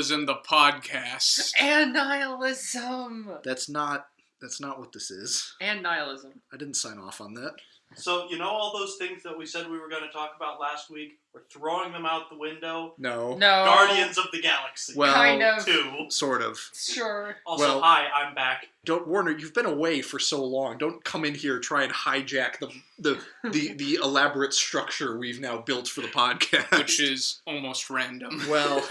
as in the podcast. And nihilism. That's not what this is. And nihilism. I didn't sign off on that. So, you know all those things that we said we were going to talk about last week? We're throwing them out the window. No. Guardians of the Galaxy. Well, kind of. 2. Sort of. Sure. Also, hi, I'm back. Warner, you've been away for so long. Don't come in here try and hijack the elaborate structure we've now built for the podcast. Which is almost random. Well,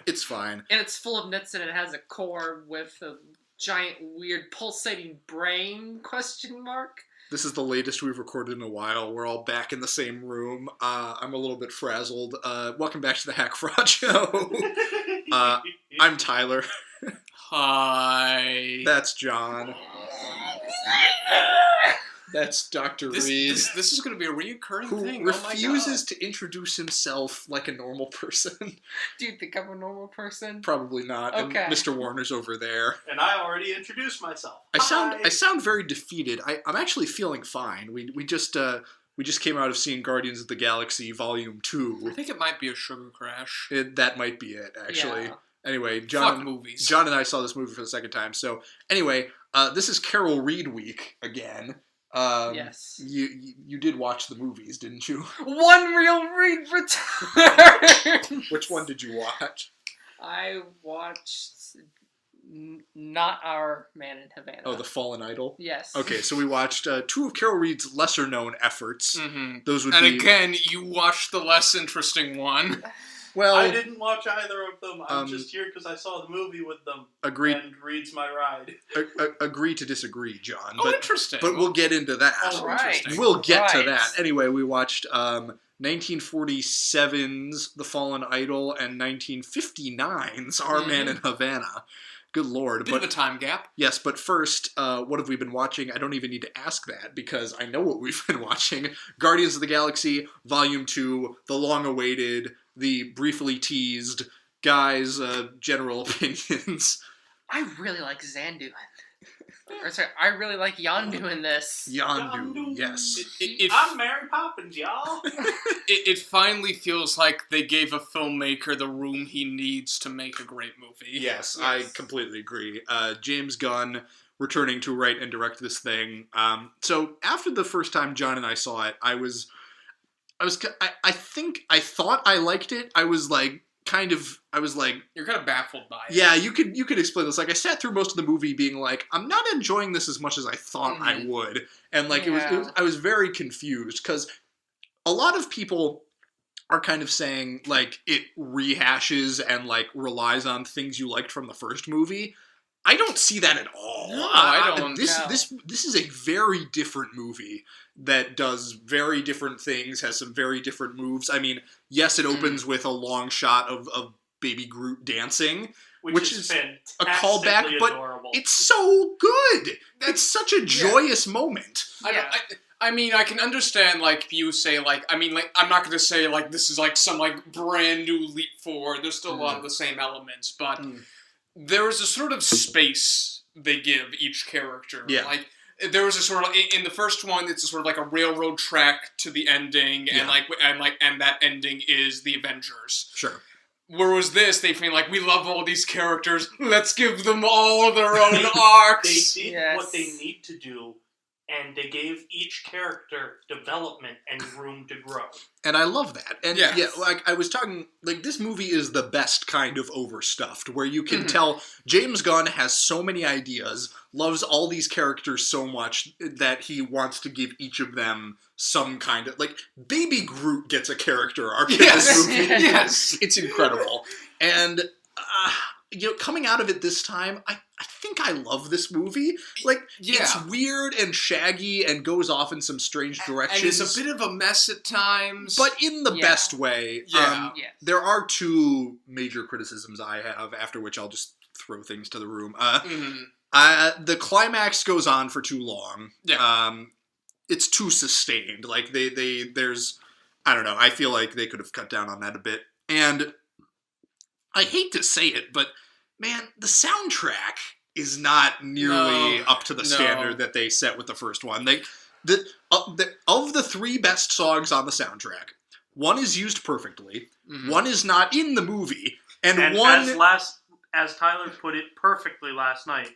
it's fine. And it's full of nits and it has a core with a giant, weird, pulsating brain, question mark. This is the latest we've recorded in a while. We're all back in the same room. I'm a little bit frazzled. Welcome back to the Hack Fraud Show. I'm Tyler. Hi. That's John. That's Dr. Reed. This is going to be a reoccurring who thing. refuses to introduce himself like a normal person. Do you think I'm a normal person? Probably not. Okay. And Mr. Warner's over there. And I already introduced myself. I sound very defeated. I'm actually feeling fine. We just came out of seeing Guardians of the Galaxy Volume 2. I think it might be a sugar crash. That might be it, actually. Yeah. Anyway, Fuck movies. John and I saw this movie for the second time. So, anyway, this is Carol Reed week again. Yes. You did watch the movies, didn't you? One Real Reed returns! Which one did you watch? I watched not Our Man in Havana. Oh, The Fallen Idol? Yes. Okay, so we watched two of Carol Reed's lesser-known efforts. Mm-hmm. Those would and be... again, you watched the less interesting one. Well, I didn't watch either of them. I'm just here because I saw the movie with them. Agreed. And Reed's my ride. Agree to disagree, John. Oh, interesting. But we'll get into that. All right. We'll get to that. Anyway, we watched 1947's The Fallen Idol and 1959's Our Man in Havana. Good Lord. Bit of a time gap. Yes, but first, what have we been watching? I don't even need to ask that because I know what we've been watching. Guardians of the Galaxy, Volume 2, the long-awaited, the briefly teased, guys' general opinions. I really like Zandu. Or sorry, I really like Yondu in this. Yondu, yes. I'm Mary Poppins, y'all. It finally feels like they gave a filmmaker the room he needs to make a great movie. Yes, I completely agree. James Gunn returning to write and direct this thing. So after the first time John and I saw it, I thought I liked it. I was like, You're kind of baffled by it. yeah, you could explain this. Like, I sat through most of the movie being like, I'm not enjoying this as much as I thought I would. And like, I was very confused because a lot of people are kind of saying like it rehashes and like relies on things you liked from the first movie. I don't see that at all. No, I don't. This is a very different movie that does very different things, has some very different moves. I mean, yes, it opens with a long shot of Baby Groot dancing, which is a callback, but adorable. It's so good. It's such a joyous moment. I mean, I can understand, like, you say, like, I mean, like, I'm not going to say, like, this is, like, some, like, brand new leap forward. There's still a lot of the same elements, but there is a sort of space they give each character. Yeah. Like, there was a sort of, in the first one, it's a sort of like a railroad track to the ending, and that ending is the Avengers. Sure. Whereas this, they feel like, we love all these characters, let's give them all their own arcs. They did what they need to do, and they gave each character development and room to grow. And I love that. And yeah, like I was talking, like this movie is the best kind of overstuffed, where you can tell James Gunn has so many ideas, loves all these characters so much that he wants to give each of them some kind of, like, Baby Groot gets a character arc in this movie. Yes. It's incredible. And, coming out of it this time, I think I love this movie. Like, it's weird and shaggy and goes off in some strange directions. And it's a bit of a mess at times. But in the best way. There are two major criticisms I have, after which I'll just throw things to the room. The climax goes on for too long. Yeah. It's too sustained. Like, there's... I don't know. I feel like they could have cut down on that a bit. And I hate to say it, but, man, the soundtrack is not nearly up to the standard that they set with the first one. Of the three best songs on the soundtrack, one is used perfectly, one is not in the movie, And as Tyler put it perfectly last night,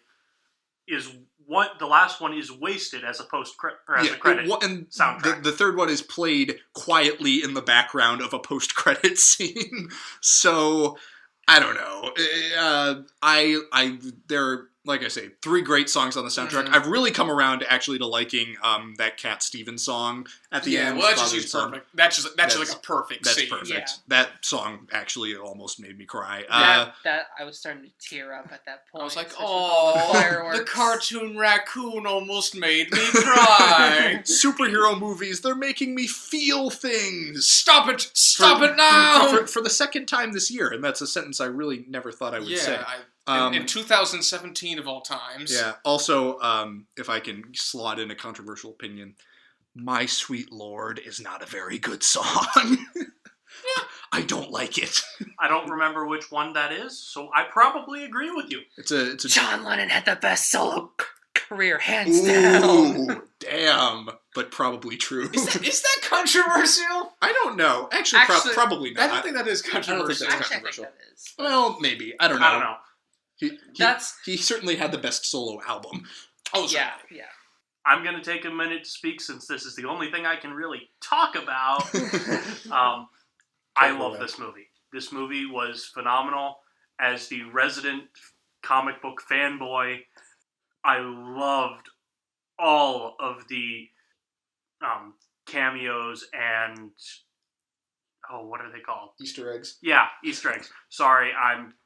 is what the last one is wasted as a a credit soundtrack. The third one is played quietly in the background of a post-credit scene. So I don't know. There are, like I say, 3 great songs on the soundtrack. Mm-hmm. I've really come around actually to liking that Cat Stevens song at the end. Well, that's just perfect. That's like a perfect scene. That's perfect. Yeah. That song actually almost made me cry. That I was starting to tear up at that point. I was like, especially with all the oh, fireworks. the cartoon raccoon almost made me cry. Superhero movies, they're making me feel things. Stop it! Stop it now! For the second time this year, and that's a sentence I really never thought I would say. In 2017 of all times. Yeah. Also, if I can slot in a controversial opinion, My Sweet Lord is not a very good song. I don't like it. I don't remember which one that is, so I probably agree with you. It's a John Lennon had the best solo career, hands down. Damn, but probably true. Is that controversial? I don't know. Actually, probably not. I don't think that is controversial. that's Actually, controversial. I think that is. Well, maybe. I don't know. I don't know. He certainly had the best solo album. Oh, Yeah. I'm going to take a minute to speak since this is the only thing I can really talk about. I love this movie. This movie was phenomenal. As the resident comic book fanboy, I loved all of the cameos and... Oh, what are they called? Easter eggs. Yeah, Easter eggs. Sorry,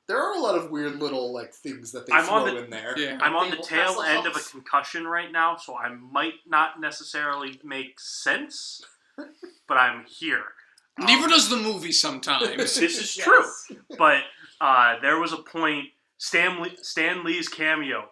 There are a lot of weird little things that they I'm throw on the- in there. Yeah. I'm on the Table tail Castle end of a House. concussion right now, so I might not necessarily make sense, but I'm here. Neither does the movie sometimes. This is true, but there was a point, Stan Lee's cameo,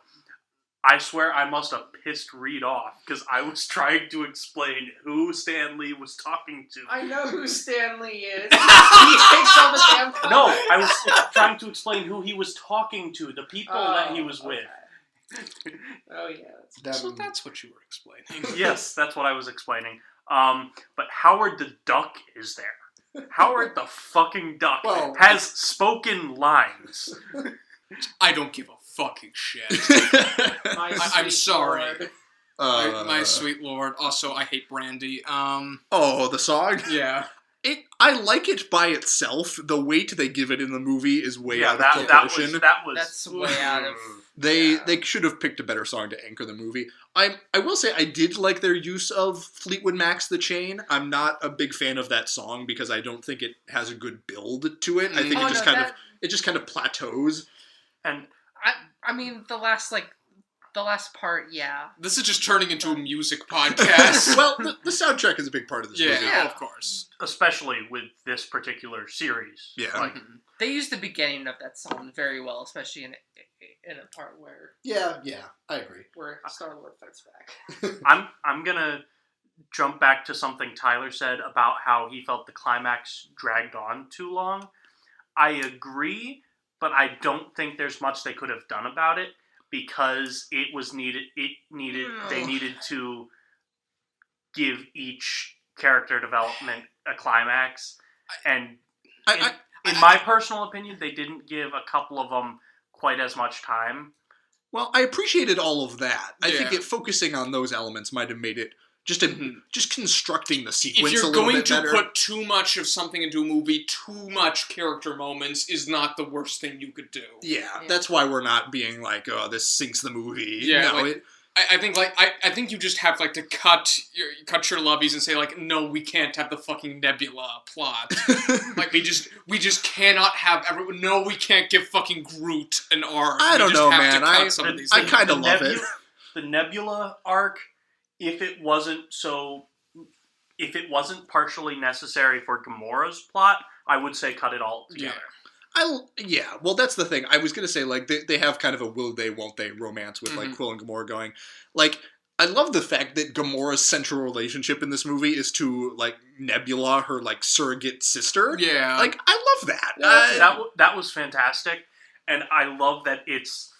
I swear I must have pissed Reed off, because I was trying to explain who Stan Lee was talking to. I know who Stan Lee is. He takes all the damn comics. No, I was trying to explain who he was talking to, the people that he was with. Oh, yeah. So that's what you were explaining. Yes, that's what I was explaining. But Howard the Duck is there. Howard the fucking Duck has spoken lines. I don't give a fucking shit. I'm Sweet sorry. Lord. My sweet lord. Also, I hate Brandy. The song? Yeah. I like it by itself. The weight they give it in the movie is way out of that proportion. was That's way out of... They should have picked a better song to anchor the movie. I will say I did like their use of Fleetwood Mac's The Chain. I'm not a big fan of that song because I don't think it has a good build to it. I think it just kind of plateaus. And I mean, the last part, yeah. This is just turning into a music podcast. Well, the soundtrack is a big part of this movie. Yeah, of course. especially with this particular series. Yeah. Like, They used the beginning of that song very well, especially in a part where Yeah, I agree. Star-Lord fights back. I'm gonna jump back to something Tyler said about how he felt the climax dragged on too long. I agree, but I don't think there's much they could have done about it because they needed to give each character development a climax, and in my personal opinion, they didn't give a couple of them quite as much time. Well, I appreciated all of that. I think Yeah. focusing on those elements might have made it just constructing the sequence If a you're little going bit to better. put too much of something into a movie, too much character moments is not the worst thing you could do. Yeah, that's why we're not being like, oh, this sinks the movie. Yeah, no, like, I think you just have to cut your lovies and say no, we can't have the fucking Nebula plot. we just cannot have everyone. No, we can't give fucking Groot an arc. I don't know, man. I kind of love it. The Nebula arc, if it wasn't partially necessary for Gamora's plot, I would say cut it all together. Well, that's the thing. I was going to say, they have kind of a will they, won't they romance with, Quill and Gamora going. I love the fact that Gamora's central relationship in this movie is to, Nebula, her, surrogate sister. Yeah. I love that. That was fantastic, and I love that it's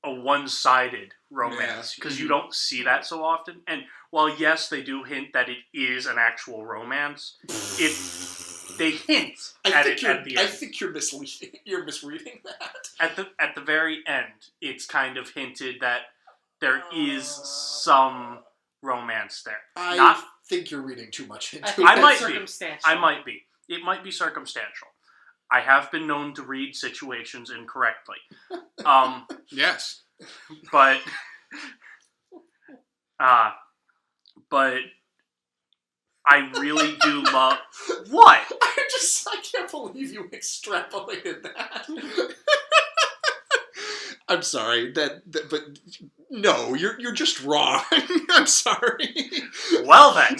a one-sided romance, because you don't see that so often. And while, yes, they do hint that it is an actual romance, they hint at it at the end. I think you're misleading. You're misreading that. At the very end, it's kind of hinted that there is some romance there. I think you're reading too much into it. I might be. Circumstantial. I might be. It might be circumstantial. I have been known to read situations incorrectly. Yes. But I really do love what? I can't believe you extrapolated that. I'm sorry, but no, you're just wrong. I'm sorry. Well then,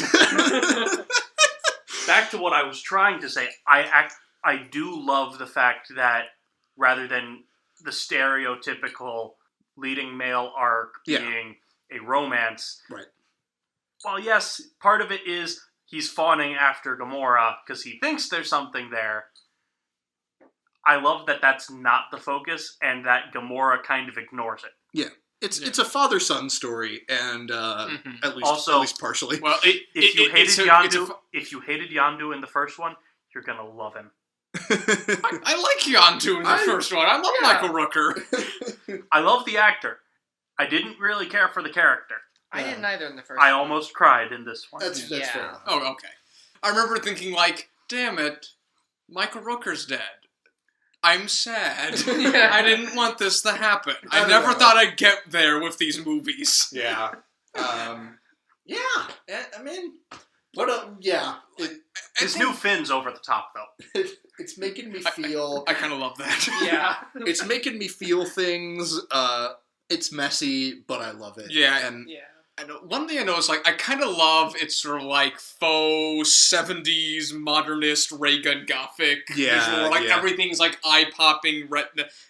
back to what I was trying to say. I do love the fact that rather than the stereotypical leading male arc being a romance, right? Well, yes, part of it is he's fawning after Gamora because he thinks there's something there. I love that that's not the focus, and that Gamora kind of ignores it. Yeah, it's a father-son story, and at least partially. Well, if you hated Yondu in the first one, you're gonna love him. I like Yondu in the first one. I love Michael Rooker. I love the actor. I didn't really care for the character. I didn't either in the first I one. almost cried in this one. That's fair enough. Oh, okay. I remember thinking, like, damn it, Michael Rooker's dead. I'm sad. I didn't want this to happen. I never thought I'd get there with these movies. Yeah. Yeah. I mean, His new Finn's over the top, though. It's making me feel... I kind of love that. Yeah. It's making me feel things. It's messy, but I love it. Yeah. And And one thing I know is, like, I kind of love it's sort of like faux 70s modernist ray gun gothic visual. Like, everything's like eye-popping,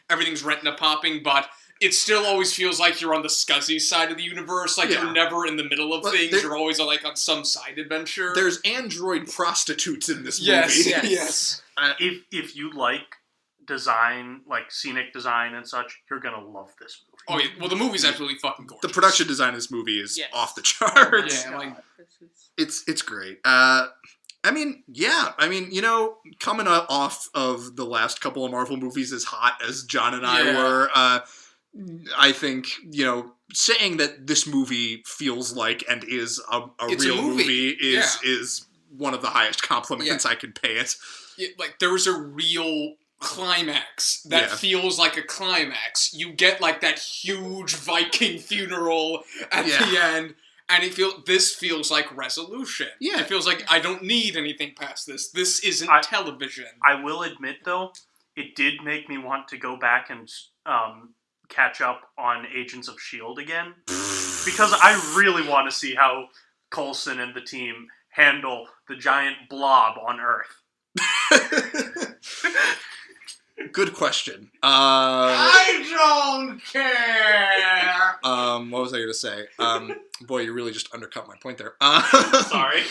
everything's retina-popping, but it still always feels like you're on the scuzzy side of the universe. Like, you're never in the middle of things. You're always, like, on some side adventure. There's android prostitutes in this movie. Yes. If you like design, like scenic design and such, you're gonna love this movie. Oh, yeah. Well, the movie's absolutely fucking gorgeous. The production design of this movie is off the charts. Yeah, like... It's great. I mean, you know, coming off of the last couple of Marvel movies as hot as John and I were, I think, you know, saying that this movie feels like and is a real movie is one of the highest compliments I can pay it. Like, there was a real climax that feels like a climax. You get, like, that huge Viking funeral at the end, and this feels like resolution. Yeah. It feels like I don't need anything past this. This isn't television. I will admit, though, it did make me want to go back and catch up on Agents of S.H.I.E.L.D. again, because I really want to see how Coulson and the team handle the giant blob on Earth. Good question. I don't care. What was I going to say? Boy, you really just undercut my point there. Sorry.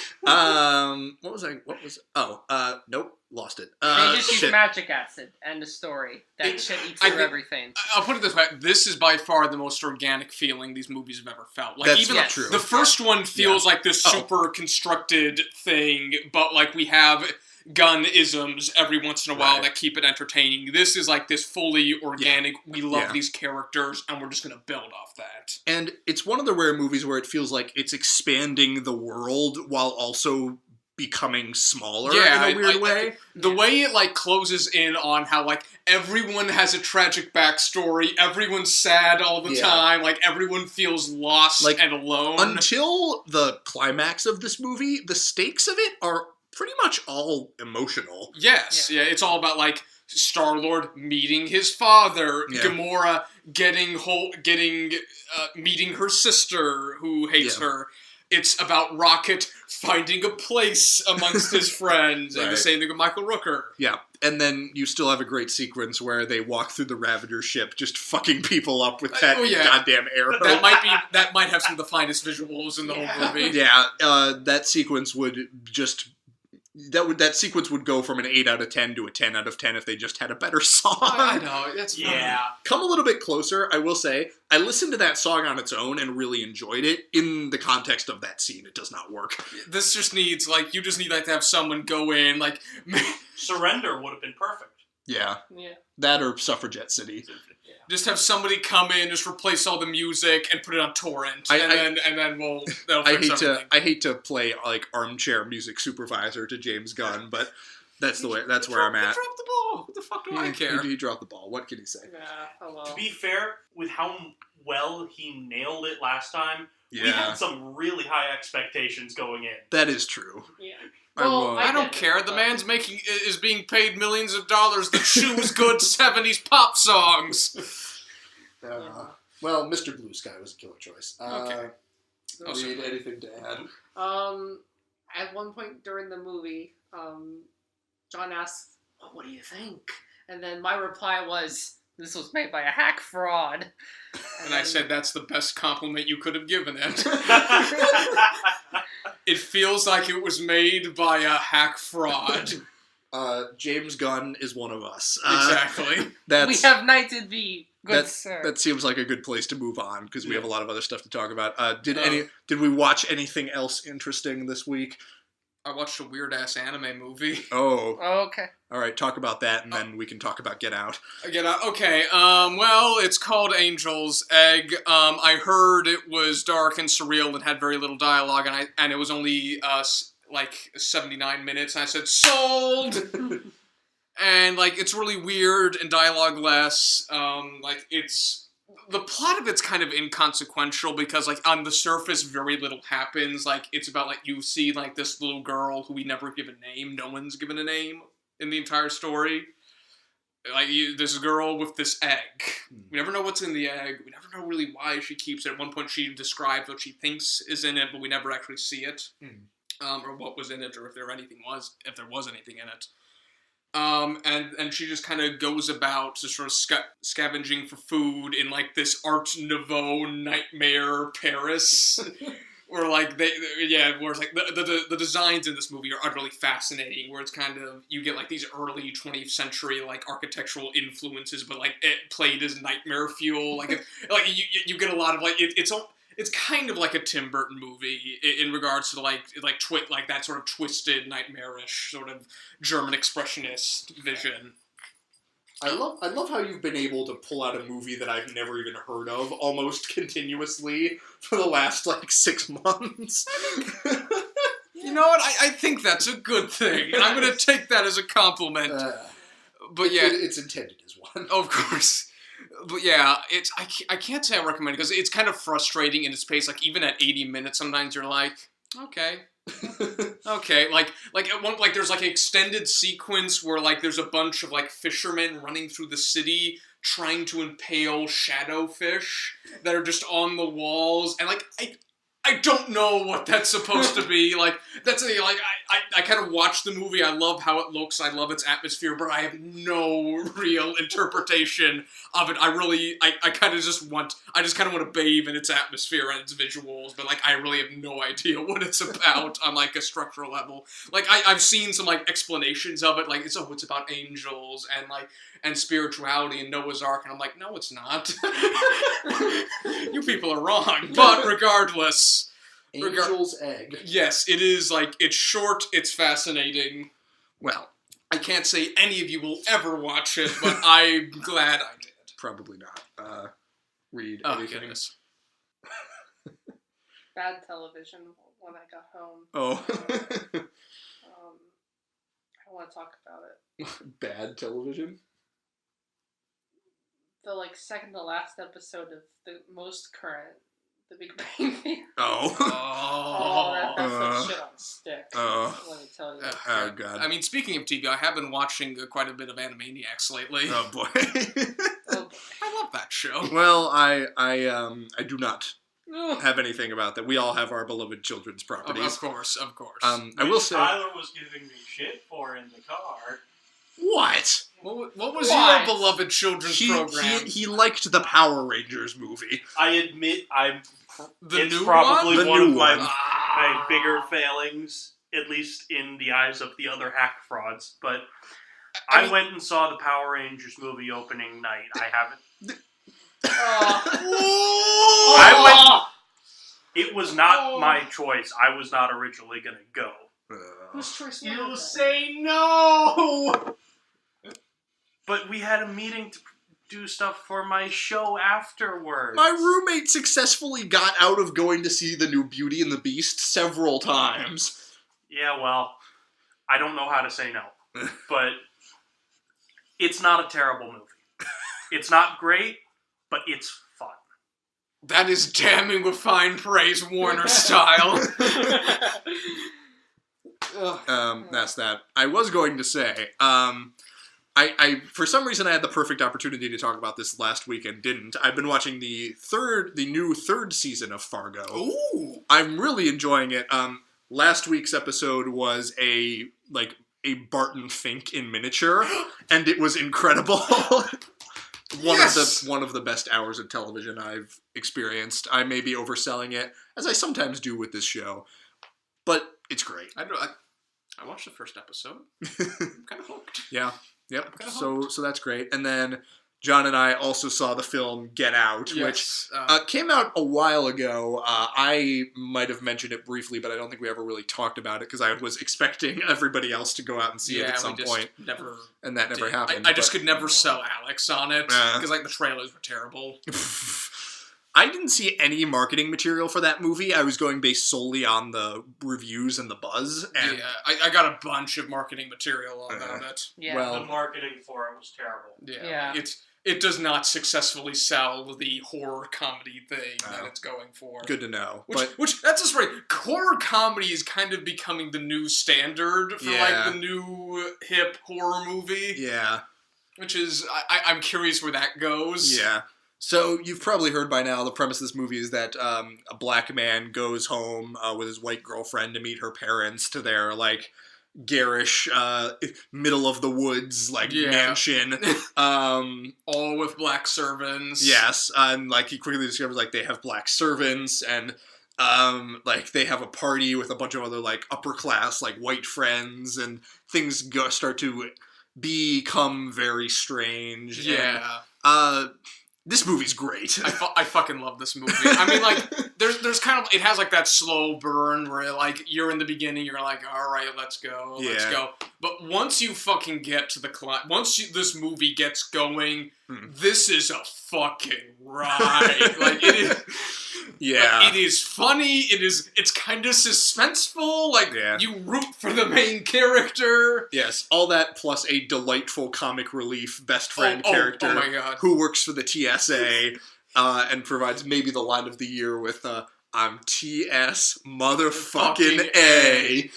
Nope, lost it. They just use magic acid and the story. That shit eats through everything. I'll put it this way: this is by far the most organic feeling these movies have ever felt. Like, that's even true. The first one feels like this super constructed thing, but like we have gun-isms every once in a while that keep it entertaining. This is like this fully organic, we love these characters, and we're just going to build off that. And it's one of the rare movies where it feels like it's expanding the world while also becoming smaller in a weird way. The way it, like, closes in on how, like, everyone has a tragic backstory, everyone's sad all the time, like, everyone feels lost and alone. Until the climax of this movie, the stakes of it are pretty much all emotional. Yes, it's all about, like, Star-Lord meeting his father, Gamora meeting her sister who hates her. It's about Rocket finding a place amongst his friends, and the same thing with Michael Rooker. Yeah, and then you still have a great sequence where they walk through the Ravager ship, just fucking people up with that goddamn arrow. That might have some of the finest visuals in the whole movie. Yeah, that sequence would just that sequence would go from an 8 out of 10 to a 10 out of 10 if they just had a better song. I know, that's Come a little bit closer, I will say. I listened to that song on its own and really enjoyed it. In the context of that scene, it does not work. This just needs, like, you just need, like, to have someone go in, like... Surrender would have been perfect. Yeah. Yeah. That or Suffragette City. Yeah. Just have somebody come in, just replace all the music, and put it on torrent, and then we'll... That'll fix everything. I hate to play, like, armchair music supervisor to James Gunn, but that's where I'm at. He dropped the ball. What the fuck do I care? He dropped the ball. What can he say? Yeah, hello. To be fair, with how well he nailed it last time, we Yeah. had some really high expectations going in. That is true. Yeah. I don't care. The man's is being paid millions of dollars to choose good 70s pop songs. Well, Mr. Blue Sky was a killer choice. Okay. Reed, anything to add? At one point during the movie, John asked, well, what do you think? And then my reply was, this was made by a hack fraud. And I said, that's the best compliment you could have given it. It feels like it was made by a hack fraud. James Gunn is one of us. Exactly. We have knighted thee, good sir. That seems like a good place to move on, because we have a lot of other stuff to talk about. Did we watch anything else interesting this week? I watched a weird-ass anime movie. Oh. Okay. All right, talk about that, and then we can talk about Get Out. Get Out. Okay. Well, it's called Angel's Egg. I heard it was dark and surreal and had very little dialogue, and it was only like 79 minutes. And I said, sold. And like it's really weird and dialogue-less. The plot of it's kind of inconsequential because, like, on the surface, very little happens. Like, it's about, like, you see, like, this little girl who we never give a name. No one's given a name in the entire story. Like, this girl with this egg. We never know what's in the egg. We never know really why she keeps it. At one point, she describes what she thinks is in it, but we never actually see it. Or what was in it, or if there was anything in it. And she just kind of goes about just sort of scavenging for food in, like, this Art Nouveau nightmare Paris. Where, like, where it's, like, the designs in this movie are utterly fascinating, where it's kind of, you get, like, these early 20th century, like, architectural influences, but, like, it played as nightmare fuel. Like, you get a lot of, like, it's kind of like a Tim Burton movie in regards to like that sort of twisted, nightmarish sort of German expressionist vision. I love how you've been able to pull out a movie that I've never even heard of almost continuously for the last like 6 months. You know what? I think that's a good thing. I'm going to take that as a compliment. But yeah, it's intended as one. Of course. But yeah, I can't say I recommend it because it's kind of frustrating in its pace. Like even at 80 minutes, sometimes you're like, okay, like at one there's like an extended sequence where like there's a bunch of like fishermen running through the city trying to impale shadowfish that are just on the walls, and like I don't know what that's supposed to be. Like that's the like I kind of watch the movie. I love how it looks. I love its atmosphere, but I have no real interpretation of it. I kind of just want to bathe in its atmosphere and its visuals, but like I really have no idea what it's about on like a structural level. Like I've seen some like explanations of it. Like it's about angels and spirituality and Noah's Ark, and I'm like, no, it's not. You people are wrong. But regardless, Angel's Egg. Yes, it is like it's short. It's fascinating. Well, I can't say any of you will ever watch it, but I'm glad I did. Probably not. Read Oh, anything. goodness. Bad television when I got home. Oh. I want to talk about it. Bad television? The second to last episode of the most current, The Big Bang Theory. Oh. That's some shit on sticks. Let me tell you. Oh, God. I mean, speaking of TV, I have been watching quite a bit of Animaniacs lately. Oh, boy. I love that show. Well, I do not have anything about that. We all have our beloved children's properties. Of course. I will say... Tyler was giving me shit for in the car. What? What was your beloved children's program? He liked the Power Rangers movie. I admit, The it's new probably one? one of my one. bigger failings. at least in the eyes of the other hack frauds. But I went and saw the Power Rangers movie opening night. I haven't. I went. It was not my choice. I was not originally going to go. Whose choice was it? You say no! But we had a meeting to do stuff for my show afterwards. My roommate successfully got out of going to see the new Beauty and the Beast several times. Yeah, well, I don't know how to say no. But it's not a terrible movie. It's not great, but it's fun. That is damning with fine praise, Warner style. That's that. I was going to say, I for some reason I had the perfect opportunity to talk about this last week and didn't. I've been watching the new third season of Fargo. Ooh. I'm really enjoying it. Last week's episode was a Barton Fink in miniature, and it was incredible. One of the best hours of television I've experienced. I may be overselling it, as I sometimes do with this show, but it's great. I watched the first episode. I'm kind of hooked. Yeah. Yep. So that's great. And then John and I also saw the film Get Out, which came out a while ago. I might have mentioned it briefly, but I don't think we ever really talked about it because I was expecting everybody else to go out and see it at some point. And that never happened. I just could never sell Alex on it because the trailers were terrible. I didn't see any marketing material for that movie. I was going based solely on the reviews and the buzz. And I got a bunch of marketing material about it. Yeah. Well, The marketing for it was terrible. Yeah. It does not successfully sell the horror comedy thing that it's going for. Good to know. Which that's just right. Horror comedy is kind of becoming the new standard for the new hip horror movie. Yeah. Which is, I'm curious where that goes. Yeah. So you've probably heard by now the premise of this movie is that a black man goes home with his white girlfriend to meet her parents to their garish middle of the woods mansion. All with black servants. Yes, and he quickly discovers they have black servants and they have a party with a bunch of other upper class white friends and things start to become very strange. Yeah. And, this movie's great. I fucking love this movie. I mean, there's kind of, it has that slow burn where you're in the beginning, you're all right, let's go. But once you fucking get to the this movie gets going, this is a fucking ride. It is. Yeah. It is funny. It's kind of suspenseful. You root for the main character. Yes, all that plus a delightful comic relief best friend character oh my God. Who works for the TSA and provides maybe the line of the year with I'm TS motherfucking A.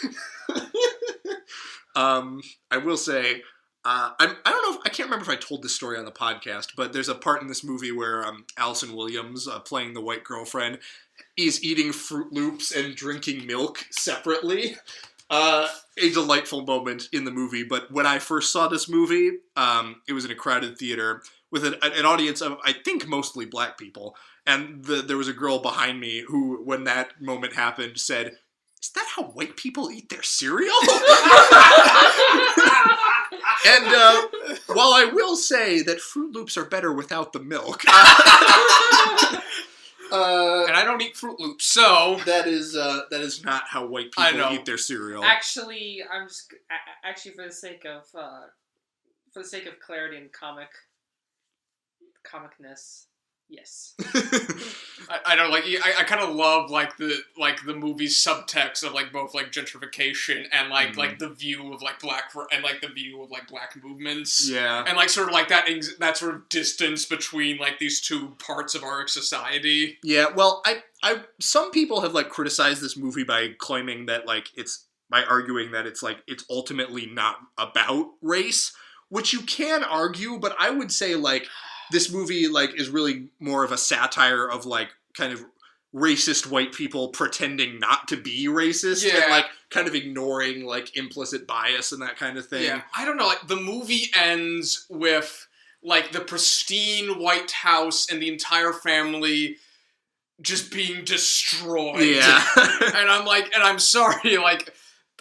I will say I don't know I can't remember if I told this story on the podcast, but there's a part in this movie where Allison Williams, playing the white girlfriend, is eating Fruit Loops and drinking milk separately. A delightful moment in the movie, but when I first saw this movie, it was in a crowded theater with an audience of, I think, mostly black people, and there was a girl behind me who, when that moment happened, said, "Is that how white people eat their cereal?" And while I will say that Fruit Loops are better without the milk, and I don't eat Fruit Loops, so that is not how white people eat their cereal. Actually, I'm just for the sake of clarity and comicness. Yes. I don't I kind of love the movie's subtext of both gentrification and the view of black and the view of black movements. Yeah. And sort of that sort of distance between these two parts of our society. Yeah. Well, I some people have criticized this movie by claiming that it's by arguing that it's it's ultimately not about race, which you can argue, but I would say this movie, is really more of a satire of, kind of racist white people pretending not to be racist and, kind of ignoring, implicit bias and that kind of thing. Yeah, I don't know, the movie ends with, the pristine White House and the entire family just being destroyed. Yeah. And I'm sorry,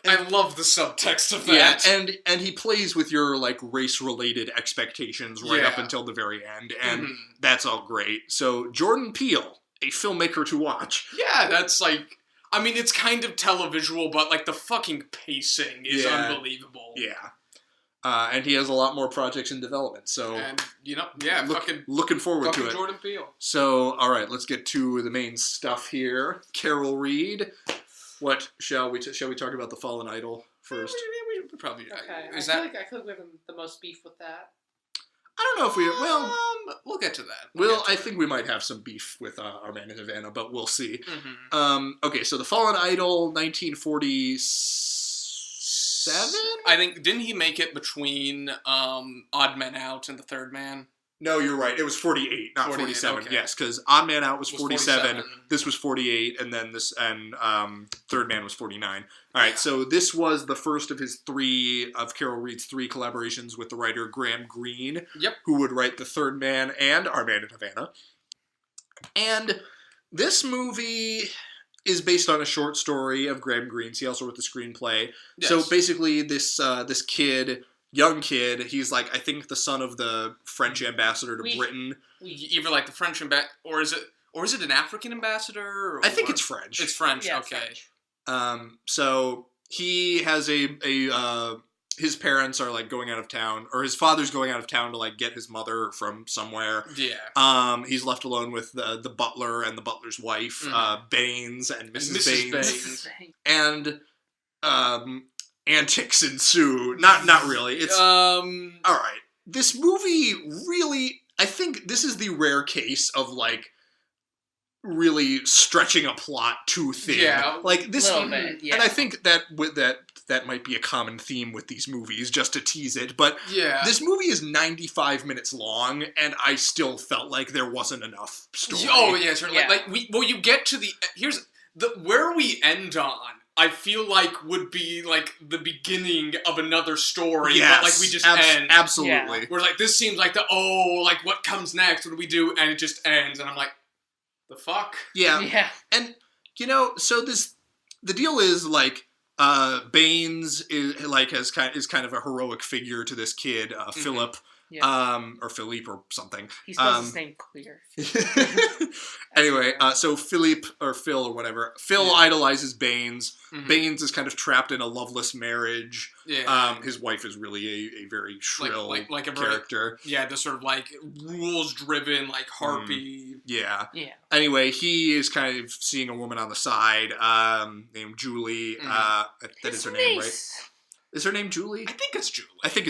I love the subtext of that. Yeah, and he plays with your, like, race-related expectations right up until the very end, and that's all great. So, Jordan Peele, a filmmaker to watch. Yeah, that's, like... I mean, it's kind of televisual, but, like, the fucking pacing is unbelievable. Yeah. And he has a lot more projects in development, so... And, you know, yeah, looking forward to it. Jordan Peele. So, alright, let's get to the main stuff here. Carol Reed. What, shall we talk about The Fallen Idol first? We probably... Okay, Is I feel like we have the most beef with that. I don't know if we... Well... we'll get to that. I think we might have some beef with Our Man in Havana, but we'll see. Mm-hmm. Okay, so The Fallen Idol, 1947? I think, didn't he make it between Odd Men Out and The Third Man? No, you're right. It was 48, not 47. Okay. Yes, because Odd Man Out was 47. This was 48, and then Third Man was 49. All right, so this was the first of Carol Reed's three collaborations with the writer Graham Greene, who would write The Third Man and Our Man in Havana. And this movie is based on a short story of Graham Greene's. He also wrote the screenplay. Yes. So basically, this kid. Young kid, he's like, I think the son of the French ambassador to Britain. Either like the French ambassador, or is it an African ambassador? I think it's French. It's French, yeah, okay. French. So he has his parents are like going out of town, or his father's going out of town to like get his mother from somewhere. Yeah. He's left alone with the butler and the butler's wife, Baines and Mrs. Baines. And antics ensue. Not really. It's all right. This movie really, I think this is the rare case of like really stretching a plot too thin. Yeah, like this, bit, yeah. And I think that that might be a common theme with these movies, just to tease it. But this movie is 95 minutes long, and I still felt like there wasn't enough story. Oh yeah, certainly. Yeah. Like you get to where we end on. I feel like would be like the beginning of another story, but like we just end. Absolutely. Yeah. Where like this seems like like what comes next? What do we do? And it just ends, and I'm like, the fuck? Yeah. Yeah. And so the deal is like Baines is kind of a heroic figure to this kid, Philip. Yeah. Or Philippe or something. He spells his name clear. Anyway, so Philippe or Phil or whatever. Phil idolizes Baines. Mm-hmm. Baines is kind of trapped in a loveless marriage. Yeah. His wife is really a very shrill like a character. The sort of like rules-driven, like harpy. Yeah. Yeah. Anyway, he is kind of seeing a woman on the side named Julie. That is her name, right? Is her name Julie? I think it's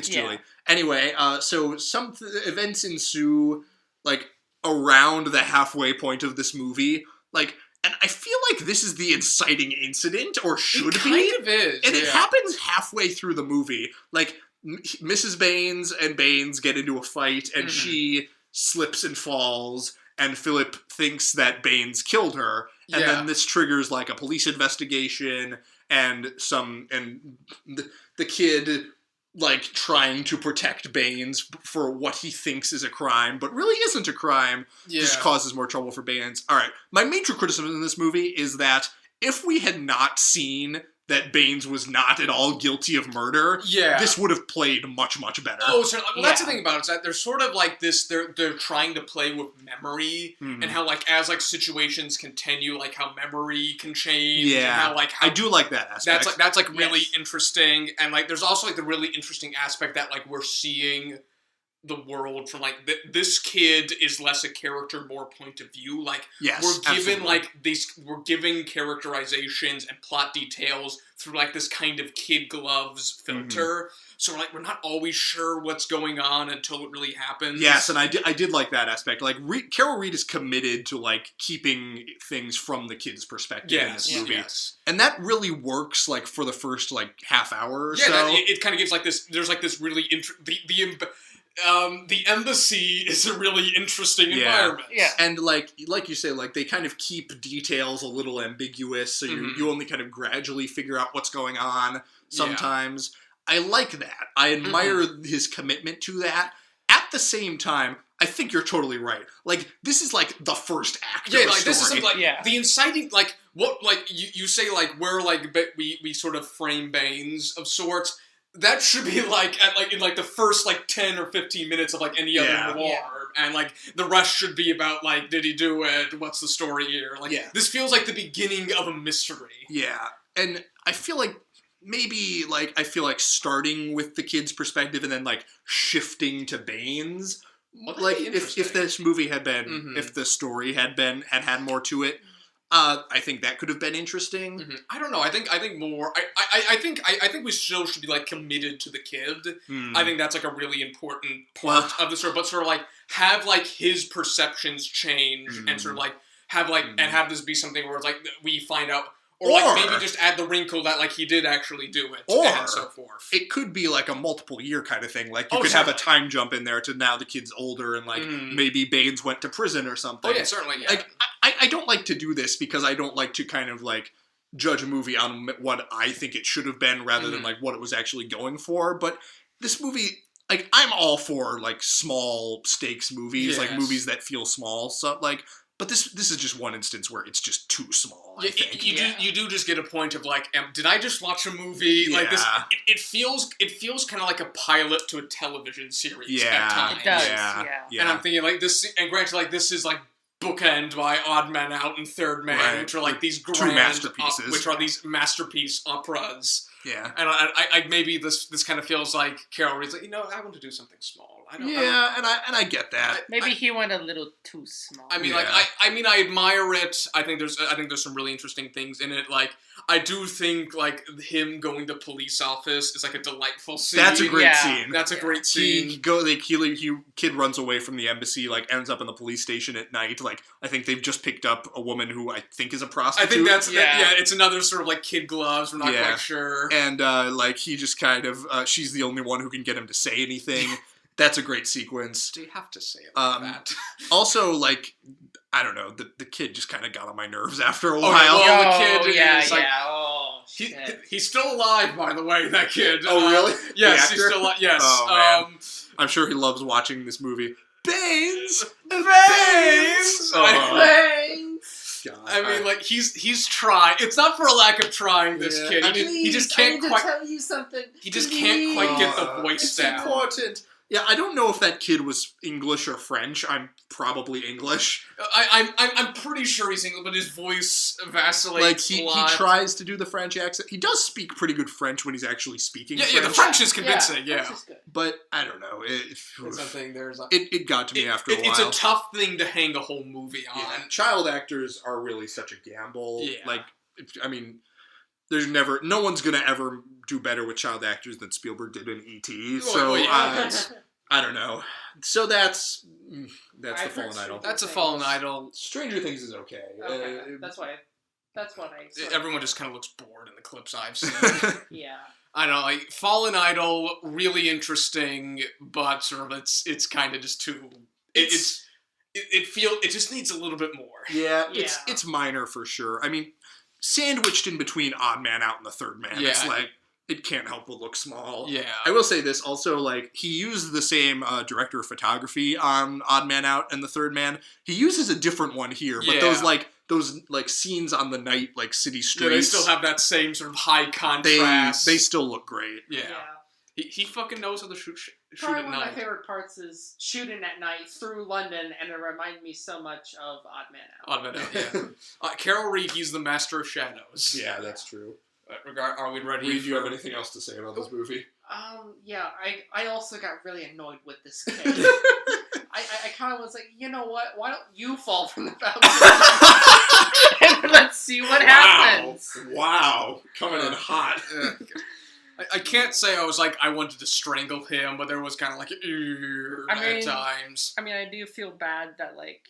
Julie. Anyway, so some events ensue, like, around the halfway point of this movie. Like, and I feel like this is the inciting incident, or should be. It kind of is. And it happens halfway through the movie. Like, Mrs. Baines and Baines get into a fight, and she slips and falls, and Philip thinks that Baines killed her. And then this triggers, like, a police investigation, and the kid, like, trying to protect Baines for what he thinks is a crime, but really isn't a crime, just causes more trouble for Baines. All right, my major criticism in this movie is that if we had not seen that Baines was not at all guilty of murder, this would have played much, much better. Oh, so that's the thing about it, is that there's sort of like this, they're trying to play with memory, and how like, as like situations continue, like how memory can change, and how I do like that aspect. That's like really interesting, and like there's also like the really interesting aspect that like we're seeing the world from like this kid is less a character, more point of view. Like we're given we're giving characterizations and plot details through like this kind of kid gloves filter. So like we're not always sure what's going on until it really happens. Yes, and I did like that aspect. Like Carol Reed is committed to like keeping things from the kid's perspective in this movie. Yes. And that really works like for the first like half hour or so. It kind of gives like this. There's like this really the embassy is a really interesting environment. Yeah. And like you say, like they kind of keep details a little ambiguous, so you only kind of gradually figure out what's going on sometimes. Yeah. I like that. I admire his commitment to that. At the same time, I think you're totally right. Like, this is like the first act of the story. This is like the inciting, like, what, like, you say, like, we're, like, we sort of frame Baines of sorts. That should be, like, in the first, like, 10 or 15 minutes of, like, any other noir. Yeah. And, like, the rest should be about, like, did he do it? What's the story here? Like, this feels like the beginning of a mystery. Yeah. And I feel like maybe, like, starting with the kid's perspective and then, like, shifting to Baines. Like, if this movie had been, if the story had more to it, I think that could have been interesting. Mm-hmm. I don't know. I think more. I think we still should be, like, committed to the kid. I think that's, like, a really important part of the story. But sort of, like, have, like, his perceptions change and sort of, like, have, like, and have this be something where it's, like, we find out. Or, like, maybe just add the wrinkle that, like, he did actually do it, and so forth. It could be, like, a multiple-year kind of thing. Like, you could have a time jump in there to now the kid's older, and, like, maybe Baines went to prison or something. Oh, yeah, certainly, yeah. Like, I don't like to do this because I don't like to kind of, like, judge a movie on what I think it should have been rather than, like, what it was actually going for. But this movie, like, I'm all for, like, small-stakes movies, like, movies that feel small. So, like... But this is just one instance where it's just too small, I think. You do just get a point of, like, did I just watch a movie? Like, this, it feels kind of like a pilot to a television series at times. It does, yeah. And I'm thinking, like, this, and granted, like, this is, like, bookend by Odd Man Out and Third Man, which are, like, these grand... Two masterpieces. Which are these masterpiece operas. Yeah. And I maybe this kind of feels like Carol Reed's like, I want to do something small. And I get that. Maybe he went a little too small. I mean, like, I admire it. I think there's some really interesting things in it. Like, I do think, like, him going to police office is, like, a delightful scene. That's a great scene. That's a great scene. Kid runs away from the embassy, like, ends up in the police station at night. Like, I think they've just picked up a woman who I think is a prostitute. I think that's, it's another sort of, like, kid gloves. We're not quite sure. And, like, he just kind of, she's the only one who can get him to say anything. That's a great sequence. Do you have to say it like that? Also, like, I don't know, the kid just kind of got on my nerves after a while. Well, the kid is like... Oh, shit. He's still alive, by the way, that kid. Oh, really? Yes, he's still alive. Yes. Oh, man. I'm sure he loves watching this movie. Baines! Baines! God, I mean, like, he's trying. It's not for a lack of trying, this kid. He just can't quite... tell you something. He just can't quite get the voice down. It's important. Yeah, I don't know if that kid was English or French. I'm probably English. I'm pretty sure he's English, but his voice vacillates a lot. He tries to do the French accent. He does speak pretty good French when he's actually speaking French. Yeah, the French is convincing, yeah. But, I don't know. It got to me after a while. It's a tough thing to hang a whole movie on. Yeah. Child actors are really such a gamble. Yeah. Like, I mean... no one's gonna ever do better with child actors than Spielberg did in E.T. So I don't know. So that's The Fallen Idol. That's a Fallen Idol. Stranger Things is okay. That's what I. Everyone just kind of looks bored in the clips I've seen. Yeah. I don't know, like, Fallen Idol, really interesting, but sort of it's kind of just too. It just needs a little bit more. Yeah, it's minor for sure. I mean. Sandwiched in between Odd Man Out and The Third Man. Yeah. It's like, it can't help but look small. Yeah. I will say this also, like, he used the same director of photography on Odd Man Out and The Third Man. He uses a different one here, but those scenes on the night, like, city streets. Yeah, they still have that same sort of high contrast. They still look great. Yeah. He fucking knows how to shoot Probably at night. One of my favorite parts is shooting at night through London, and it reminded me so much of Odd Man Out. Odd Man Out, yeah. Carol Reed, he's the master of shadows. Yeah, that's true. Are we ready? Reed, do you have anything else to say about this movie? Yeah, I also got really annoyed with this kid. I kind of was like, you know what? Why don't you fall from the balcony? And let's see what happens. Wow. Coming in hot. I can't say I was like, I wanted to strangle him, but there was kind of like, at times. I mean, I do feel bad that, like,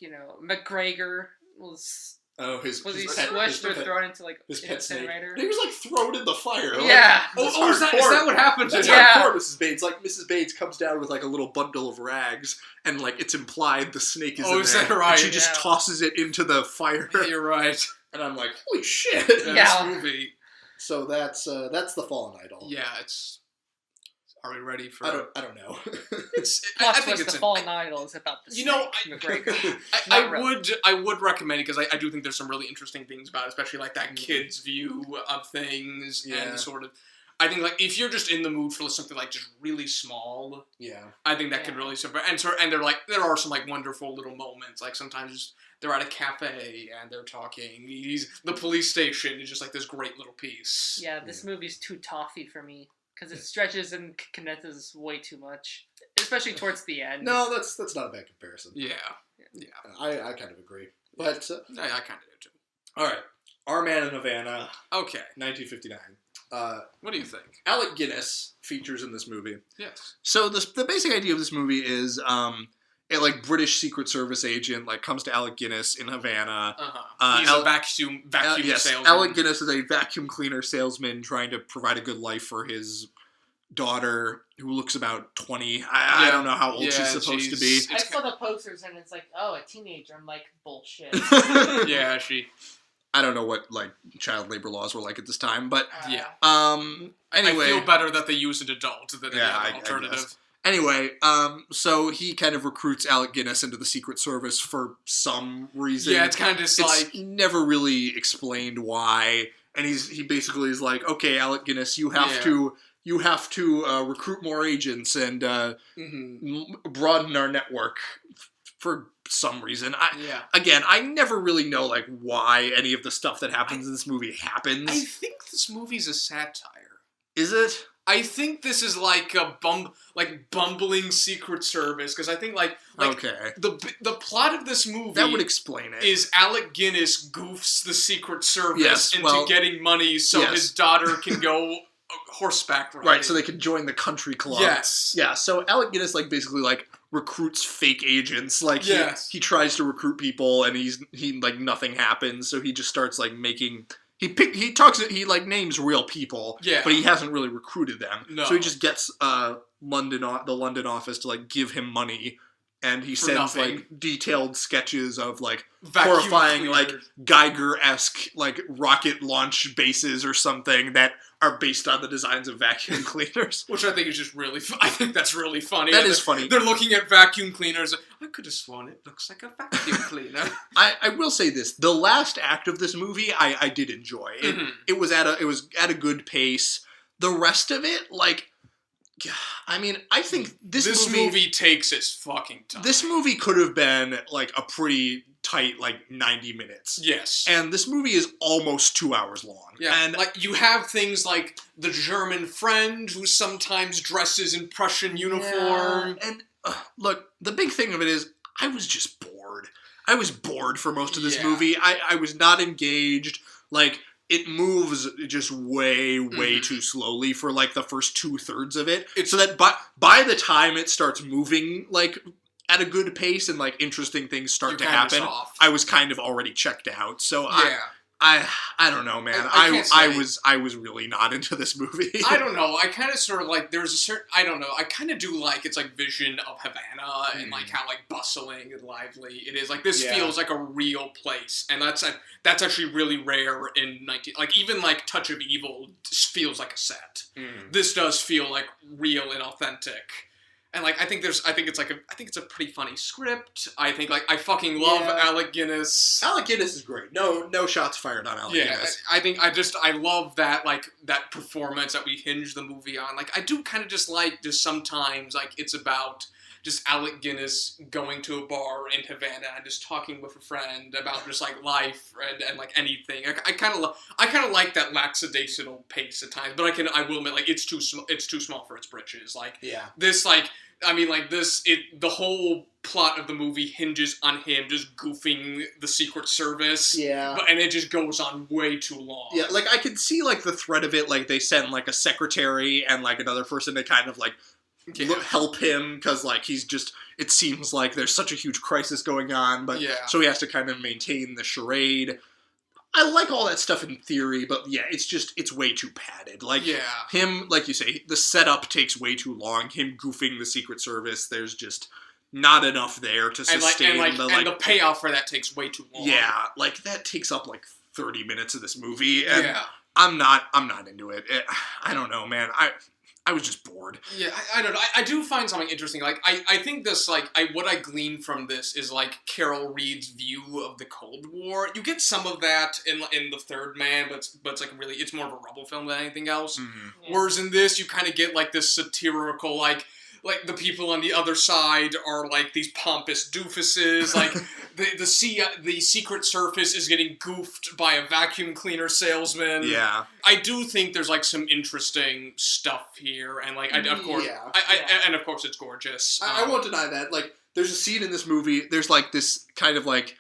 McGregor was... Oh, was he squished or thrown into, like, his an pet snake? incinerator? He was, like, thrown in the fire. Yeah. Is that what happened to him? That's hardcore, Mrs. Bates. Like, Mrs. Bates comes down with, like, a little bundle of rags, and, like, it's implied the snake is in there. Is that right? And she just tosses it into the fire. Yeah, you're right. And I'm like, holy shit. This movie. So that's The Fallen Idol. Yeah, it's... Are we ready for? I don't know. Plot twist: The Fallen Idol is about the snake. McGregor. I would recommend it because I do think there's some really interesting things about it, especially like that kid's view of things and sort of. I think like if you're just in the mood for something like just really small, I think that could really and they're like there are some like wonderful little moments. Like sometimes they're at a cafe and they're talking. The police station is just like this great little piece. Yeah, this movie's too toffee for me. Because it stretches and condenses way too much, especially towards the end. No, that's not a bad comparison. Yeah. I kind of agree, but I kind of do too. All right, Our Man in Havana. Okay, 1959. What do you think? Alec Guinness features in this movie. Yes. So the basic idea of this movie is a like British Secret Service agent like comes to Alec Guinness in Havana. He's a vacuum salesman. Alec Guinness is a vacuum cleaner salesman trying to provide a good life for his daughter, who looks about 20. I don't know how old she's supposed to be. I saw the posters and it's like, oh, a teenager. I'm like, bullshit. Yeah, I don't know what like child labor laws were like at this time, but yeah. Anyway, I feel better that they used an adult than an alternative. Anyway, so he kind of recruits Alec Guinness into the Secret Service for some reason. Yeah, it's kind of just like never really explained why. And he basically is like, okay, Alec Guinness, you have to recruit more agents and broaden our network for some reason. Again, I never really know like why any of the stuff that happens in this movie happens. I think this movie's a satire. Is it? I think this is like a bumbling Secret Service because I think like the plot of this movie that would explain it is Alec Guinness goofs the Secret Service into getting money so his daughter can go horseback riding. Right, so they can join the country club. Yes. Yeah, so Alec Guinness like basically like recruits fake agents. Like he tries to recruit people and he like nothing happens, so he just starts like making he like names real people, but he hasn't really recruited them. No. So he just gets the London office to like give him money, and he sends like detailed sketches of like horrifying like Geiger-esque like rocket launch bases or something that are based on the designs of vacuum cleaners. Which I think is just really I think that's really funny. That is funny. They're looking at vacuum cleaners. I could have sworn it looks like a vacuum cleaner. I will say this. The last act of this movie I did enjoy. It was at a good pace. The rest of it, like, I mean, I think this movie takes its fucking time. This movie could have been like a pretty tight, like 90 minutes. Yes. And this movie is almost 2 hours long. Yeah. And like you have things like the German friend who sometimes dresses in Prussian uniform. Yeah. And look, the big thing of it is I was just bored. I was bored for most of this movie. I was not engaged. Like, it moves just way too slowly for like the first 2/3 of it. So that by the time it starts moving like at a good pace and like interesting things start to happen, I was kind of already checked out. So I don't know, man. I was really not into this movie. I don't know. I kind of sort of like there's a certain I don't know. I kind of do like its like vision of Havana and like how like bustling and lively it is. Like this feels like a real place, and that's actually really rare in like even like Touch of Evil just feels like a set. This does feel like real and authentic. And like I think it's a pretty funny script. I think like I fucking love Alec Guinness. Alec Guinness is great. No shots fired on Alec Guinness. I think I love that like that performance that we hinge the movie on. Like I do kind of just like just sometimes like it's about just Alec Guinness going to a bar in Havana and just talking with a friend about just like life and like anything. I kind of like that lackadaisical pace at times, but I will admit like it's too small for its britches. Like this like. I mean, like, the whole plot of the movie hinges on him just goofing the Secret Service. Yeah. And it just goes on way too long. Yeah, like, I could see, like, the thread of it, like, they send, like, a secretary and, like, another person to kind of, like, help him, because, like, he's just, it seems like there's such a huge crisis going on, but, so he has to kind of maintain the charade. I like all that stuff in theory, but it's way too padded. Like, him, like you say, the setup takes way too long. Him goofing the Secret Service, there's just not enough there to sustain and the payoff for that takes way too long. Yeah, like, that takes up, like, 30 minutes of this movie, and I'm not into it. I don't know, man. I was just bored. Yeah, I don't know. I do find something interesting. Like, I think this, like, what I glean from this is, like, Carol Reed's view of the Cold War. You get some of that in The Third Man, but it's like, really, it's more of a rebel film than anything else. Mm-hmm. Yeah. Whereas in this, you kind of get, like, this satirical, like the people on the other side are, like, these pompous doofuses. Like, the Secret Service is getting goofed by a vacuum cleaner salesman. Yeah. I do think there's, like, some interesting stuff here, and, like, of course, Yeah. and of course it's gorgeous. I won't deny that. Like, there's a scene in this movie, there's, like, this kind of, like,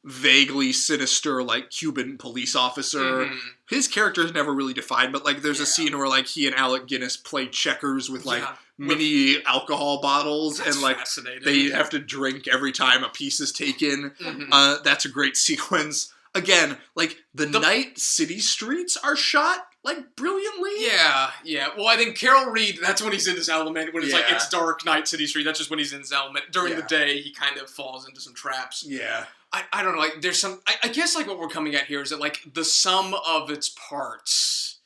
vaguely sinister, like, Cuban police officer. Mhm. His character is never really defined, but, like, there's a scene where, like, he and Alec Guinness play checkers with, like, mini alcohol bottles, That's and, like, fascinating. they have to drink every time a piece is taken. Mhm. That's a great sequence. Again, like, the night city streets are shot, like, brilliantly. Yeah. Well, I think Carol Reed, that's when he's in his element. When it's like, Yeah. it's dark, night, city street, that's just when he's in his element. During the Yeah. day, he kind of falls into some traps. Yeah. I don't know, like, there's some... I guess, like, what we're coming at here is that, like, the sum of its parts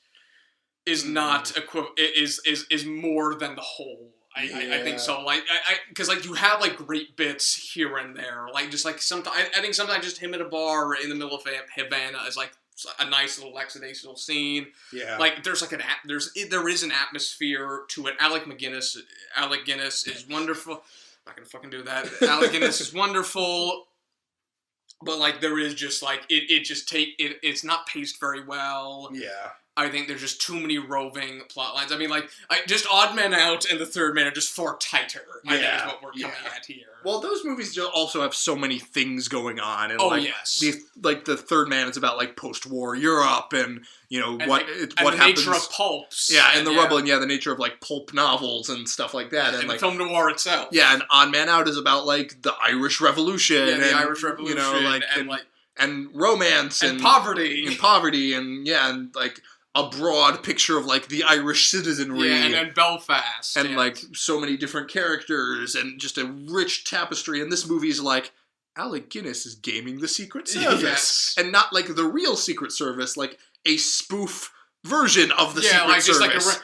is not... is more than the whole. I think so. Like, because, like, you have, like, great bits here and there. Like, just, like, sometimes... I think sometimes just him at a bar in the middle of Havana is, like, a nice little lackadaisical scene. Yeah. Like, there's, like, there is an atmosphere to it. Alec Guinness is wonderful. I'm not gonna fucking do that. Alec Guinness is wonderful. But, like, there is just, like, it's not paced very well. Yeah. I think there's just too many roving plot lines. I mean, like, just Odd Man Out and The Third Man are just far tighter, I think is what we're coming at here. Well, those movies also have so many things going on. And, yes. The Third Man is about, like, post-war Europe and, you know, and what the happens. nature of pulps. Yeah, and the rubble, and the nature of, like, pulp novels and stuff like that. And like, film noir itself. Yeah, and Odd Man Out is about, like, the Irish Revolution. Yeah, the Irish Revolution. You know, and romance. And poverty. And poverty, and, like, a broad picture of, like, the Irish citizenry. Yeah, and Belfast. And, like, so many different characters, and just a rich tapestry. And this movie's like, Alec Guinness is gaming the Secret Service. Yes. And not, like, the real Secret Service, like, a spoof version of the Secret like, Service. Just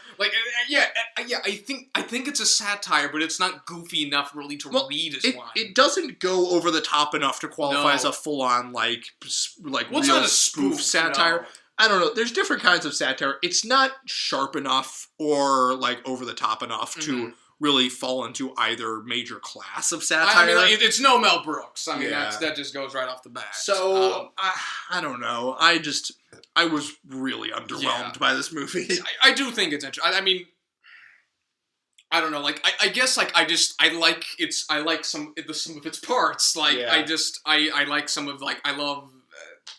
I think it's a satire, but it's not goofy enough really to read as one. It doesn't go over the top enough to qualify No. as a full-on, like It's real not a spoof spoof satire. no. I don't know. There's different kinds of satire. It's not sharp enough or, like, over the top enough to really fall into either major class of satire. I mean, like, it's no Mel Brooks. I mean, Yeah. that just goes right off the bat. So, I don't know. I was really underwhelmed by this movie. I do think it's interesting. I mean, I don't know. Like, I guess, like, I like some of its parts. Like, I like some of, like, I love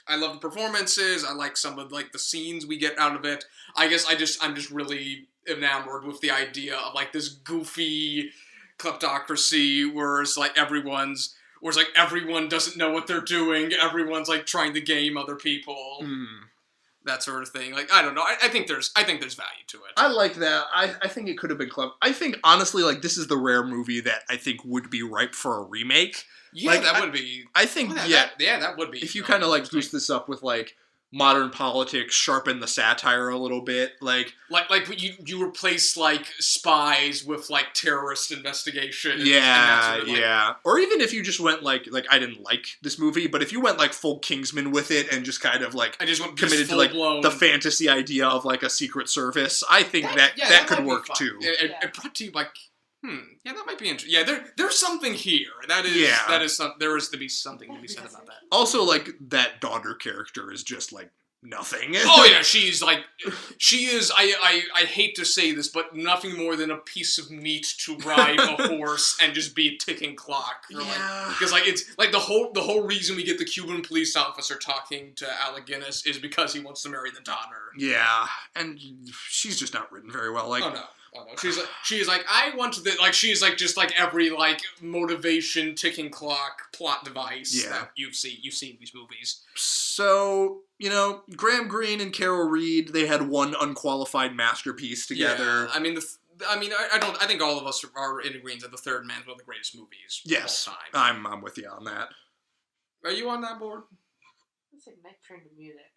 the performances. I like some of, like, the scenes we get out of it. I guess I'm just really enamored with the idea of, like, this goofy kleptocracy where it's like everyone doesn't know what they're doing. Everyone's, like, trying to game other people. That sort of thing. Like, I don't know. I think there's value to it. I like that. I think it could have been clever. I think, honestly, like, this is the rare movie that I think would be ripe for a remake. Yeah, like, that would be. I think, that would be. If you kind of, like, boost this up with, like, modern politics, sharpen the satire a little bit, like you replace, like, spies with, like, terrorist investigation. Yeah. Or even if you just went, like I didn't like this movie, but if you went, like, full Kingsman with it and just kind of, like, I just went committed to, like, the fantasy idea of, like, a Secret Service, I think that could work too. It brought to you, like, that might be interesting. Yeah, there's something here. There is to be something to be said about that. Also, like, that daughter character is just, like, nothing. Oh yeah, she is. I hate to say this, but nothing more than a piece of meat to ride a horse and just be a ticking clock. Because it's like the whole reason we get the Cuban police officer talking to Alec Guinness is because he wants to marry the daughter. Yeah, and she's just not written very well. Like, oh no. She's like I want to she's like just like every like motivation ticking clock plot device that you've seen in these movies. So, you know, Graham Greene and Carol Reed, they had one unqualified masterpiece together. Yeah, I mean I think all of us are in agreement that The Third Man is one of the greatest movies of all time. I'm with you on that. Are you on that board? It's like Night Train to Munich.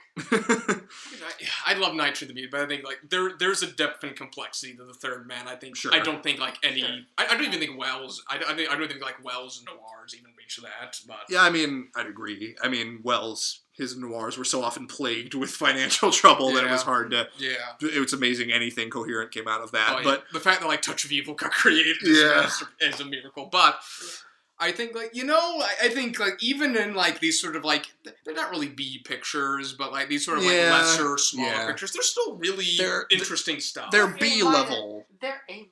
I love Night Train to Munich, but I think like there's a depth and complexity to the Third Man. I think I don't think like any. Sure. I don't even think Wells. I don't think like Wells noirs even reach that. But yeah, I mean, I'd agree. I mean, Wells. His noirs were so often plagued with financial trouble that it was hard to. Yeah. It was amazing anything coherent came out of that. But the fact that like Touch of Evil got created is a miracle. But I think like I think like even in like these sort of like they're not really B pictures, but like these sort of like lesser, smaller pictures, they're still really interesting stuff. They're B level. They're A-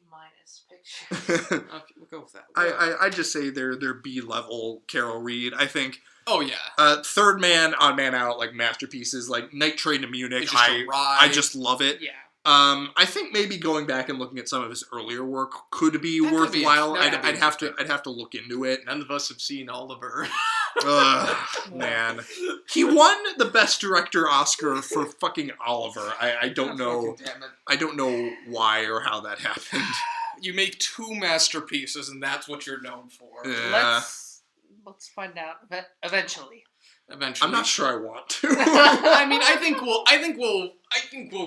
pictures. Okay, we'll go with that. I just say they're B level Carol Reed. I think. Oh yeah. Third Man, Odd Man Out, like masterpieces, like Night Train to Munich. I just love it. Yeah. I think maybe going back and looking at some of his earlier work could be worthwhile. I'd have to look into it. None of us have seen Oliver. Man, he won the Best Director Oscar for fucking Oliver. I don't know. I don't know why or how that happened. You make 2 masterpieces, and that's what you're known for. Yeah. Let's find out eventually. Eventually, I'm not sure I want to. I mean, I think we'll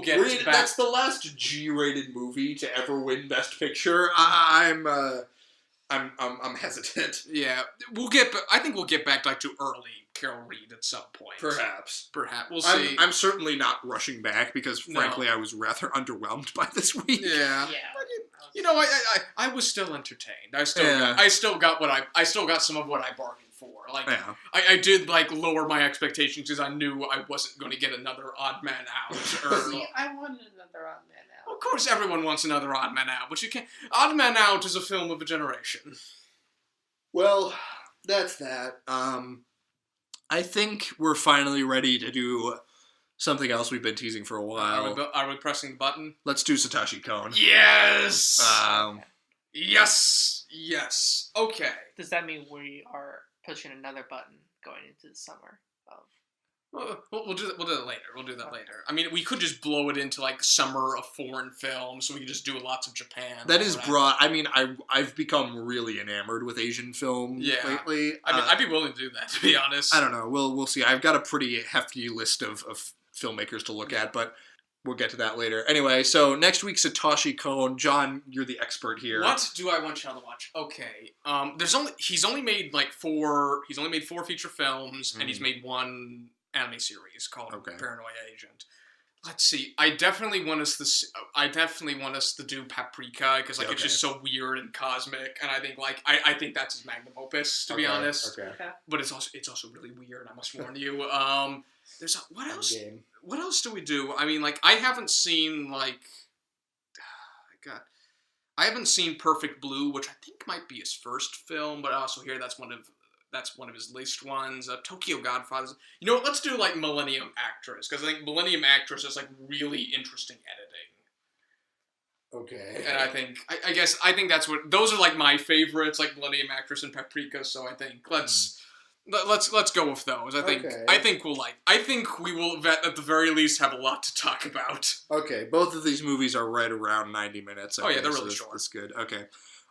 get to that. That's the last G-rated movie to ever win Best Picture. I'm hesitant. Yeah, I think we'll get back like to early Carol Reed at some point. Perhaps. We'll see. I'm certainly not rushing back because, frankly, I was rather underwhelmed by this week. Yeah. I was still entertained. I still got some of what I bargained for. Like, I did like lower my expectations because I knew I wasn't going to get another Odd Man Out. See, I wanted another Odd Man Out. Of course, everyone wants another Odd Man Out, but you can't. Odd Man Out is a film of a generation. Well, that's that. I think we're finally ready to do something else we've been teasing for a while. Are we pressing the button? Let's do Satoshi Kon. Yes! Yes. Okay. Does that mean we are pushing another button going into the summer of... We'll do that later. I mean, we could just blow it into like summer of foreign films, so we could just do lots of Japan. That is broad. I mean, I've become really enamored with Asian film lately. I mean, I'd be willing to do that, to be honest. I don't know. We'll see. I've got a pretty hefty list of filmmakers to look at, but we'll get to that later. Anyway, so next week, Satoshi Kon. John, you're the expert here. What do I want y'all to watch? Okay. He's only made 4 feature films, and he's made 1 anime series called Paranoia Agent. Let's see. I definitely want us to do Paprika because it's just so weird and cosmic, and I think I think that's his magnum opus, to be honest. Okay. But it's also really weird. I must warn you. There's what else? What else do we do? I mean, I haven't seen I haven't seen Perfect Blue, which I think might be his first film, but I also hear that's one of his least ones. Tokyo Godfathers. You know what? Let's do Millennium Actress, because I think Millennium Actress is really interesting editing. Okay. And I think that's what those are my favorites, Millennium Actress and Paprika. So I think let's go with those. I think we will at the very least have a lot to talk about. Okay, both of these movies are right around 90 minutes. Okay, they're really short. That's good. Okay.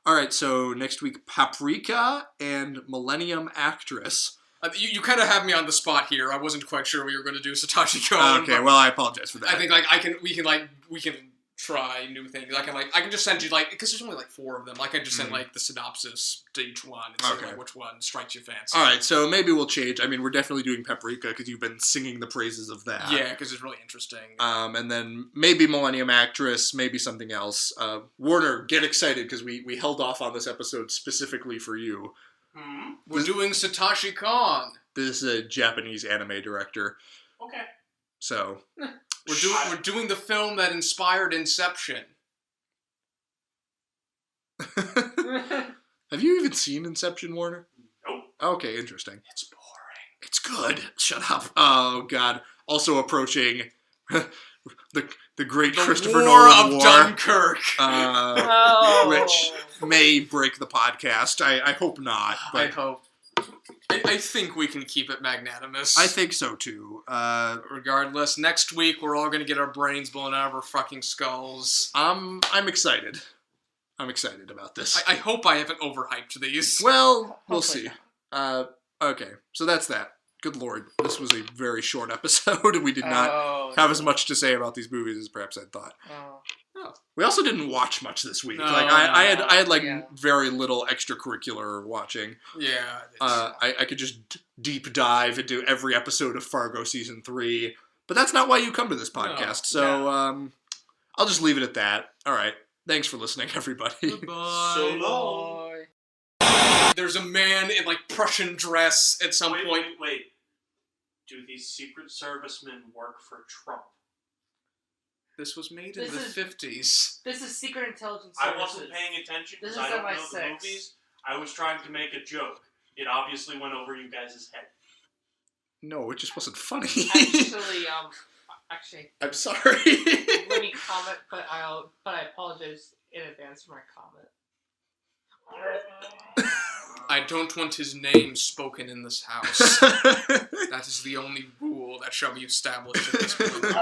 All right, so next week, Paprika and Millennium Actress. You kind of have me on the spot here. I wasn't quite sure we were going to do Satoshi Kon. Okay, well, I apologize for that. I think we can try new things. I can just send you because there's only 4 of them. I can just send the synopsis to each one and see which one strikes your fancy. All right, so maybe we'll change. I mean, we're definitely doing Paprika because you've been singing the praises of that. Yeah, because it's really interesting. And then maybe Millennium Actress, maybe something else. Warner, get excited because we held off on this episode specifically for you. We're doing Satoshi Kon. This is a Japanese anime director. Okay. So we're doing the film that inspired Inception. Have you even seen Inception, Warner? Nope. Okay, interesting. It's boring. It's good. Shut up. Oh God. Also approaching the great Christopher Nolan War of Dunkirk. Which may break the podcast. I hope not. But I hope. I think we can keep it magnanimous. I think so too. Regardless, next week we're all gonna get our brains blown out of our fucking skulls. I'm excited. I'm excited about this. I hope I haven't overhyped these. Well, we'll see. Okay, so that's that. good lord, this was a very short episode. We did not have as much to say about these movies as perhaps I'd thought. Oh. We also didn't watch much this week. No, I had like yeah. very little extracurricular watching. Yeah. I could just deep dive into every episode of Fargo season 3, but that's not why you come to this podcast. So I'll just leave it at that. All right. Thanks for listening, everybody. Goodbye. So long. There's a man in like Prussian dress at some point. Wait. Do these Secret Servicemen work for Trump? This was made in This the is- 50s. This is Secret Intelligence I Services. wasn't paying attention This because is I don't know the MI6. movies. I was trying to make a joke. It obviously went over you guys' head. No, it just wasn't funny. Actually, I'm sorry. let me comment, but I apologize in advance for my comment. I don't want his name spoken in this house. That is the only rule that shall be established at this point.